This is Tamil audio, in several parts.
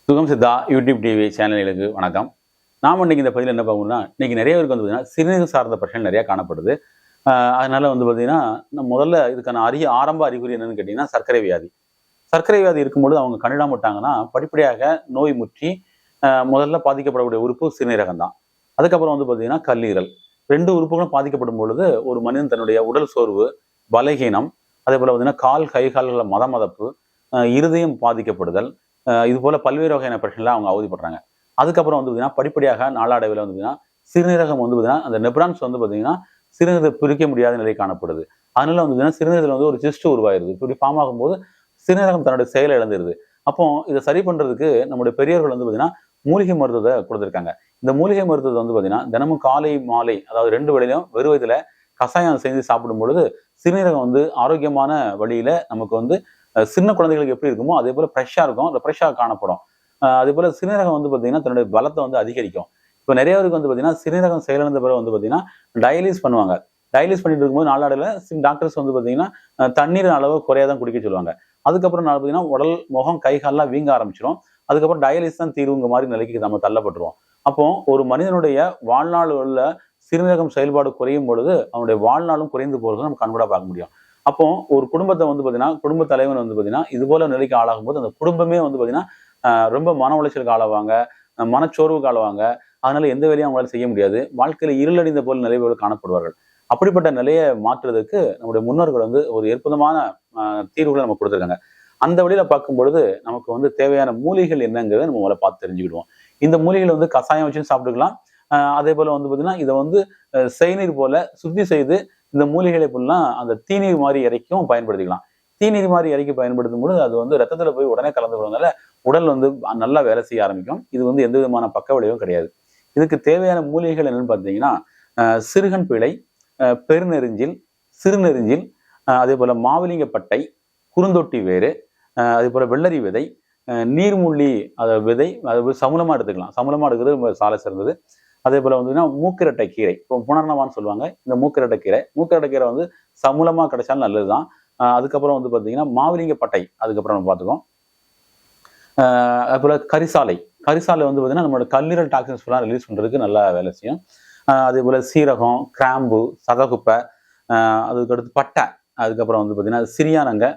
சுகம் சித்தா யூடியூப் டிவி சேனல்களுக்கு வணக்கம். நாம் இன்னைக்கு இந்த பதிவில் என்ன பார்க்கணும்னா, இன்னைக்கு நிறைய பேருக்கு வந்து பார்த்தீங்கன்னா சிறுநீரக சார்ந்த பிரச்சனை நிறையா காணப்படுது. அதனால வந்து பார்த்தீங்கன்னா முதல்ல இதுக்கான ஆரம்ப அறிகுறி என்னன்னு கேட்டிங்கன்னா சர்க்கரை வியாதி. சர்க்கரை வியாதி இருக்கும்போது அவங்க கண்ணிடாம விட்டாங்கன்னா படிப்படியாக நோய் முற்றி முதல்ல பாதிக்கப்படக்கூடிய உறுப்பு சிறுநீரகம் தான். அதுக்கப்புறம் வந்து பார்த்தீங்கன்னா கல்லீரல். 2 உறுப்புகளும் பாதிக்கப்படும் பொழுது ஒரு மனிதன் தன்னுடைய உடல் சோர்வு, பலகீனம், அதே போல் பார்த்தீங்கன்னா கை கால்களில் மதமதப்பு, இருதயம் பாதிக்கப்படுதல், இது போல பல்வேறு வகையான பிரச்சனைலாம் அவங்க அவதிப்படுறாங்க. அதுக்கப்புறம் வந்து பார்த்தீங்கன்னா படிப்படியாக நாளடைவில் வந்து பார்த்தீங்கன்னா சிறுநீரகம் வந்து பார்த்தீங்கன்னா அந்த நெப்ரான்ஸ் வந்து பார்த்தீங்கன்னா சிறுநீரகத்தை பிரிக்க முடியாத நிலை காணப்படுது. அதனால வந்து பார்த்தீங்கன்னா சிறுநீரகத்தில் வந்து ஒரு சிஸ்ட் உருவாயிருது. இப்படி ஃபார்ம் ஆகும்போது சிறுநீரகம் தன்னுடைய செயலை இழந்துருது. அப்போ இதை சரி பண்றதுக்கு நம்முடைய பெரியவர்கள் வந்து பார்த்தீங்கன்னா மூலிகை மருத்துவத்தை கொடுத்துருக்காங்க. இந்த மூலிகை மருத்துவத்தை வந்து பார்த்தீங்கன்னா தினமும் காலை மாலை அதாவது 2 வேளையிலும் வெறும் வயதுல கஷாயம் செஞ்சு சாப்பிடும் பொழுது சிறுநீரகம் வந்து ஆரோக்கியமான வழியில நமக்கு வந்து சின்ன குழந்தைகளுக்கு எப்படி இருக்குமோ அதே போல ஃப்ரெஷ்ஷா இருக்கும், ஃப்ரெஷ்ஷாக காணப்படும். அதே போல சிறுநீரகம் வந்து பார்த்தீங்கன்னா தன்னுடைய பலத்தை வந்து அதிகரிக்கும். இப்போ நிறைய பேருக்கு வந்து பார்த்தீங்கன்னா சிறுநீரகம் செயலிழந்த பிறகு வந்து பார்த்தீங்கன்னா டயாலிஸ் பண்ணுவாங்க. டயாலிஸ் பண்ணிட்டு இருக்கும்போது நாளடைவில் டாக்டர்ஸ் வந்து பார்த்தீங்கன்னா தண்ணீர் அளவு குறையாதான் குடிக்க சொல்லுவாங்க. அதுக்கப்புறம் நான் பார்த்தீங்கன்னா உடல், முகம், கை கால்லாம் வீங்க ஆரம்பிச்சிடும். அதுக்கப்புறம் டயாலிஸ் தான் தீர்வுங்க மாதிரி நிலைக்கு நம்ம தள்ளப்பட்டுருவோம். அப்போ ஒரு மனிதனுடைய வாழ்நாள் உள்ள சிறுநீரகம் செயல்பாடு குறையும் பொழுது அவனுடைய வாழ்நாளும் குறைந்து போகிறது நம்ம கண்கூட பார்க்க முடியும். அப்போ ஒரு குடும்பத்தை வந்து பார்த்தீங்கன்னா குடும்ப தலைவன் வந்து பார்த்தீங்கன்னா இது போல நிலைக்கு ஆளாகும் போது அந்த குடும்பமே வந்து பார்த்தீங்கன்னா ரொம்ப மன உளைச்சலுக்கு ஆளாவாங்க, மனச்சோர்வுக்கு ஆளாவாங்க. அதனால எந்த வேலையும் அவங்களால செய்ய முடியாது. வாழ்க்கையில இருளடைந்த போல நிலையோடு காணப்படுவார்கள். அப்படிப்பட்ட நிலையை மாற்றுவதற்கு நம்முடைய முன்னோர்கள் வந்து ஒரு அற்புதமான தீர்வுகளை நம்ம கொடுத்துருக்காங்க. அந்த வழியில பார்க்கும் பொழுது நமக்கு வந்து தேவையான மூலிகைகள் என்னங்கிறத நம்ம முதல்ல பார்த்து தெரிஞ்சுக்கிடுவோம். இந்த மூலிகைகளை வந்து கஷாயம் வச்சு சாப்பிட்டுக்கலாம். அதே போல வந்து பார்த்தீங்கன்னா இதை வந்து செய்நீர் போல சுத்தி செய்து இந்த மூலிகைகளை ஃபுல்லாம் அந்த தீநீர் மாதிரி இறைக்கும் பயன்படுத்திக்கலாம். தீநீர் மாதிரி இறைக்கி பயன்படுத்தும் பொழுது அது வந்து ரத்தத்துல போய் உடனே கலந்து போறதுனால உடல் வந்து நல்லா வேலை செய்ய ஆரம்பிக்கும். இது வந்து எந்த விதமான பக்க விளைவும் கிடையாது. இதுக்கு தேவையான மூலிகைகள் என்னன்னு பார்த்தீங்கன்னா சிறுகன் பிழை, பெருநெருஞ்சில், சிறுநெருஞ்சில், அதே போல மாவிலிங்கப்பட்டை, குறுந்தொட்டி வேறு, அதே போல வெள்ளரி விதை, நீர்முள்ளி விதை, அது சமூலமா எடுத்துக்கலாம். சமூலமா எடுக்கிறது ரொம்ப சாலை சிறந்தது. அதே போல வந்து மூக்கிரட்டை கீரை, இப்போ புனர்ணவான்னு சொல்லுவாங்க. இந்த மூக்கிரட்டை கீரை வந்து சமூலமா கிடைச்சாலும் நல்லதுதான். அதுக்கப்புறம் வந்து பார்த்தீங்கன்னா மாவிலிங்கப்பட்டை அதுக்கப்புறம் நம்ம பார்த்துக்கோம். அது போல கரிசாலை வந்து பார்த்தீங்கன்னா நம்மளோட கல்லீரல் டாக்ஸின்ஸ் எல்லாம் ரிலீஸ் பண்றதுக்கு நல்லா வேலை செய்யும். அதே போல சீரகம், கிராம்பு, சதகுப்பை, அதுக்கடுத்து பட்டை, அதுக்கப்புறம் வந்து பார்த்தீங்கன்னா சிறியானங்க,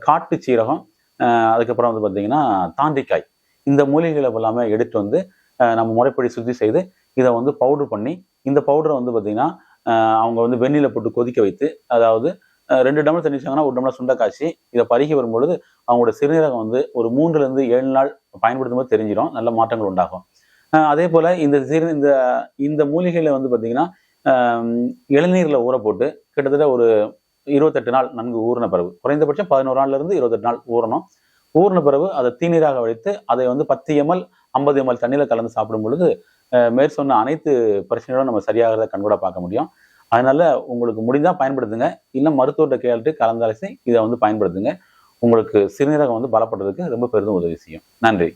காட்டு சீரகம், அதுக்கப்புறம் வந்து பார்த்தீங்கன்னா தாண்டிக்காய், இந்த மூலிகைகளை எல்லாமே எடுத்து வந்து நம்ம முறைப்படி சுத்தி செய்து இதை வந்து பவுடர் பண்ணி இந்த பவுடரை வந்து பார்த்தீங்கன்னா அவங்க வந்து வெந்நில போட்டு கொதிக்க வைத்து, அதாவது 2 டம்ளர் தண்ணி வச்சாங்கன்னா 1 டம்ளர் சுண்ட காய்ச்சி இதை பருகி வரும்பொழுது அவங்களோட சிறுநீரகம் வந்து ஒரு 3 7 நாள் பயன்படுத்தும் போது தெரிஞ்சிடும், நல்ல மாற்றங்கள் உண்டாகும். அதே போல இந்த மூலிகையில வந்து பார்த்தீங்கன்னா இளநீர்ல ஊற போட்டு கிட்டத்தட்ட ஒரு 28 நாள் நன்கு ஊறின பிறகு, குறைந்தபட்சம் 11 நாள்ல இருந்து 28 நாள் ஊறணும். ஊறின பிறகு அதை தீநீராக வைத்து அதை வந்து 10 ml 50 ml தண்ணியில கலந்து சாப்பிடும் பொழுது மேற்சொன்ன அனைத்து பிரச்சனைகளும் நம்ம சரியாகிறத கண்கூட பார்க்க முடியும். அதனால உங்களுக்கு முடிந்தா பயன்படுத்துங்க. இல்லை மருத்துவர்கிட்ட கேட்டு கலந்தாலோசி இதை வந்து பயன்படுத்துங்க. உங்களுக்கு சிறுநீரகம் வந்து பலப்படுறதுக்கு ரொம்ப பெரிதும் உதவி செய்யும். நன்றி.